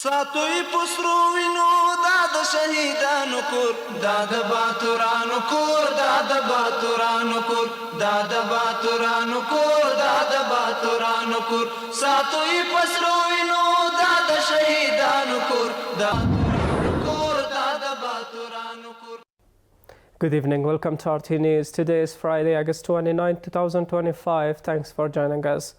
ساتوی پسرو وینو داد شهیدانو کور داد باتورانو کور داد باتورانو کور داد باتورانو کور داد باتورانو کور ساتوی پسرو وینو داد شهیدانو کور داد کور داد باتورانو کور. Good evening, welcome to RTA News. Today is Friday, August 29, 2025. Thanks for joining us.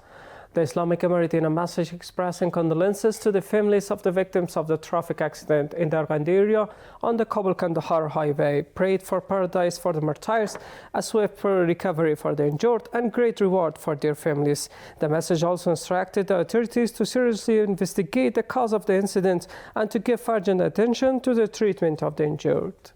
The Islamic Emirate, in a message expressing condolences to the families of the victims of the traffic accident in the Afghan area on the Kabul-Kandahar highway, prayed for paradise for the martyrs, a swift recovery for the injured, and great reward for their families. The message also instructed the authorities to seriously investigate the cause of the incident and to give urgent attention to the treatment of the injured.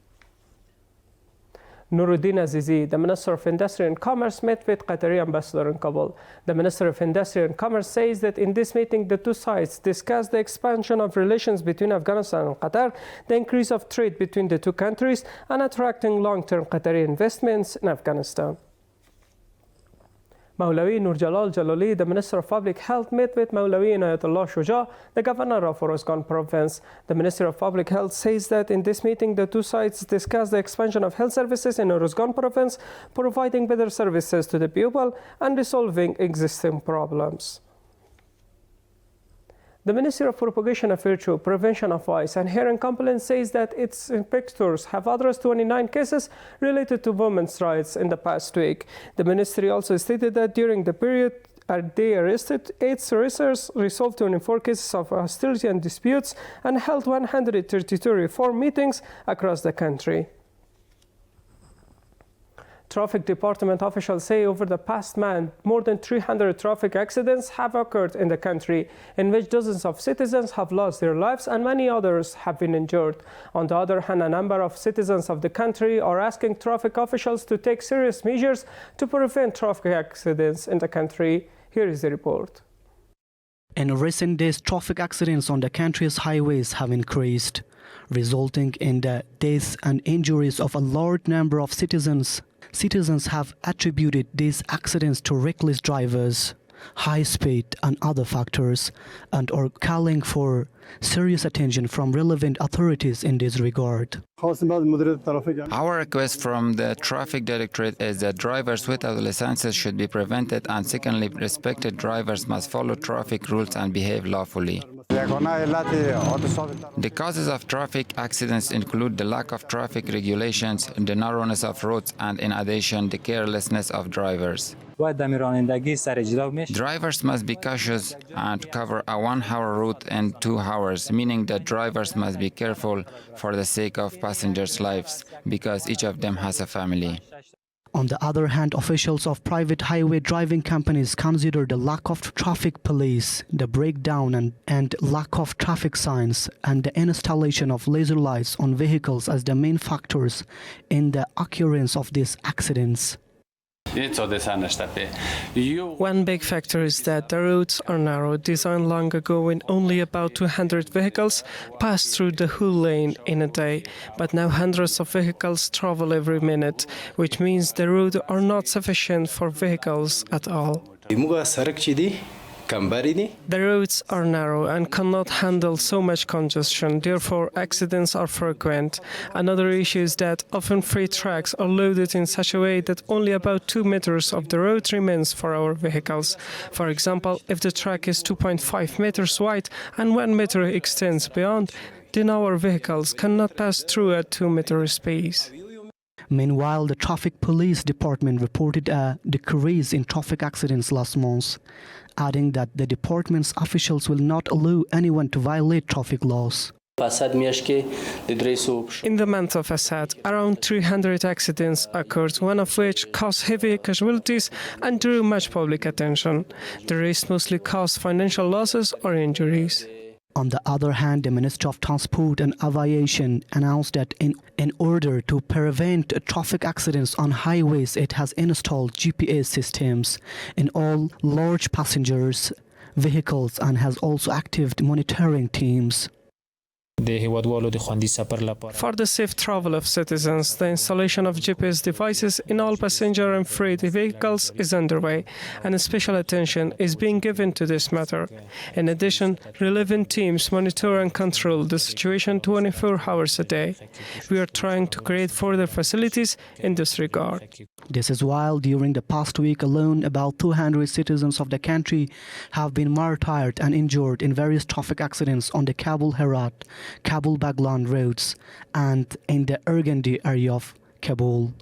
Nuruddin Azizi, the Minister of Industry and Commerce, met with Qatari ambassador in Kabul. The Minister of Industry and Commerce says that in this meeting, the two sides discussed the expansion of relations between Afghanistan and Qatar, the increase of trade between the two countries, and attracting long-term Qatari investments in Afghanistan. Maulawi Nur Jalal Jalali, the Minister of Public Health, met with Maulawi Inayatullah Shuja, the Governor of Uruzgan Province. The Minister of Public Health says that in this meeting, the two sides discussed the expansion of health services in Uruzgan Province, providing better services to the people and resolving existing problems. The Ministry of Propagation of Virtue, Prevention of Vice and Hearing Complaints says that its inspectors have addressed 29 cases related to women's rights in the past week. The ministry also stated that during the period they arrested 8 solicitors, resolved 24 cases of hostility and disputes, and held 132 reform meetings across the country. Traffic Department officials say over the past month, more than 300 traffic accidents have occurred in the country, in which dozens of citizens have lost their lives and many others have been injured. On the other hand, a number of citizens of the country are asking traffic officials to take serious measures to prevent traffic accidents in the country. Here is the report. In recent days, traffic accidents on the country's highways have increased, resulting in the deaths and injuries of a large number of citizens. Citizens have attributed these accidents to reckless drivers, high speed and other factors, and are calling for serious attention from relevant authorities in this regard. Our request from the Traffic Directorate is that drivers without licenses should be prevented, and secondly, respected drivers must follow traffic rules and behave lawfully. The causes of traffic accidents include the lack of traffic regulations, the narrowness of roads, and in addition, the carelessness of drivers. Drivers must be cautious and cover a 1-hour route in 2 hours, meaning that drivers must be careful for the sake of passengers' lives, because each of them has a family. On the other hand, officials of private highway driving companies consider the lack of traffic police, the breakdown and lack of traffic signs, and the installation of laser lights on vehicles as the main factors in the occurrence of these accidents. One big factor is that the roads are narrow, designed long ago when only about 200 vehicles pass through the whole lane in a day. But now hundreds of vehicles travel every minute, which means the roads are not sufficient for vehicles at all. The roads are narrow and cannot handle so much congestion, therefore accidents are frequent. Another issue is that often freight trucks are loaded in such a way that only about 2 meters of the road remains for our vehicles. For example, if the truck is 2.5 meters wide and 1 meter extends beyond, then our vehicles cannot pass through a 2-meter space. Meanwhile, the Traffic Police Department reported a decrease in traffic accidents last month, adding that the department's officials will not allow anyone to violate traffic laws. In the month of Assad, around 300 accidents occurred, one of which caused heavy casualties and drew much public attention. The rest mostly caused financial losses or injuries. On the other hand, the Ministry of Transport and Aviation announced that in order to prevent traffic accidents on highways, it has installed GPS systems in all large passengers vehicles and has also active monitoring teams. For the safe travel of citizens, the installation of GPS devices in all passenger and freight vehicles is underway, and special attention is being given to this matter. In addition, relevant teams monitor and control the situation 24 hours a day. We are trying to create further facilities in this regard. This is while during the past week alone, about 200 citizens of the country have been martyred and injured in various traffic accidents on the Kabul-Herat, Kabul-Baglan roads and in the Urgandi area of Kabul.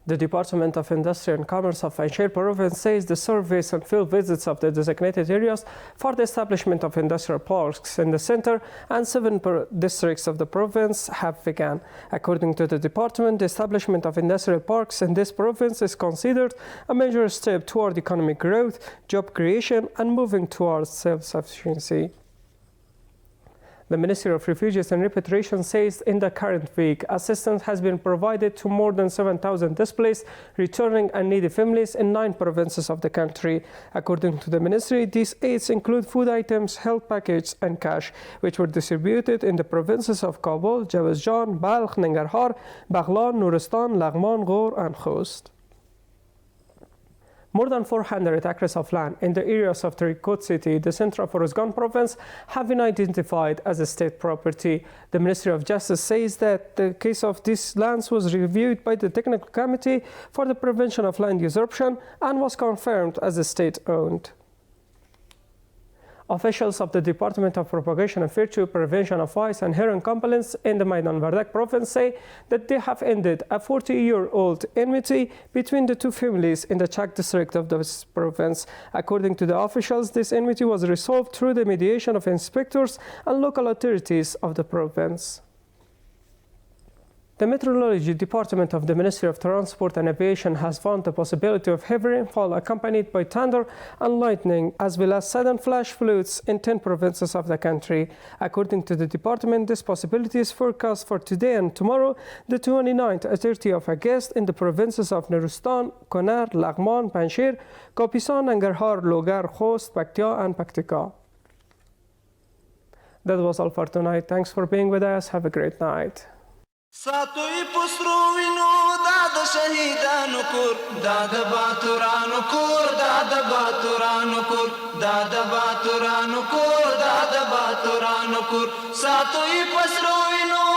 The Department of Industry and Commerce of Panjshir province says the surveys and field visits of the designated areas for the establishment of industrial parks in the center and 7 districts of the province have begun. According to the department, the establishment of industrial parks in this province is considered a major step toward economic growth, job creation, and moving towards self-sufficiency. The Ministry of Refugees and Repatriation says in the current week, assistance has been provided to more than 7,000 displaced, returning and needy families in 9 provinces of the country. According to the ministry, these aids include food items, health packages and cash, which were distributed in the provinces of Kabul, Jawazjan, Balkh, Nangarhar, Baghlan, Nuristan, Laghman, Ghor and Khost. More than 400 acres of land in the areas of Trikot City, the center of Uruzgan province, have been identified as a state property. The Ministry of Justice says that the case of these lands was reviewed by the Technical Committee for the Prevention of Land Usurpation and was confirmed as a state-owned. Officials of the Department of Propagation of Virtue, Prevention of Vice and Heron Complaints in the Maidan Vardak province say that they have ended a 40-year-old enmity between the 2 families in the Chak district of this province. According to the officials, this enmity was resolved through the mediation of inspectors and local authorities of the province. The Meteorology Department of the Ministry of Transport and Aviation has found the possibility of heavy rainfall accompanied by thunder and lightning, as well as sudden flash floods in 10 provinces of the country. According to the department, this possibility is forecast for today and tomorrow, the 29th and 30th of August, in the provinces of Nuristan, Konar, Laghman, Panjshir, Kapisan, Nangarhar, Logar, Khost, Paktia and Paktika. That was all for tonight. Thanks for being with us. Have a great night. ساتوی پسرو وینو داد شهیدانو کور داد باتورانو کور داد باتورانو کور داد باتورانو کور داد باتورانو کور ساتوی پسرو وینو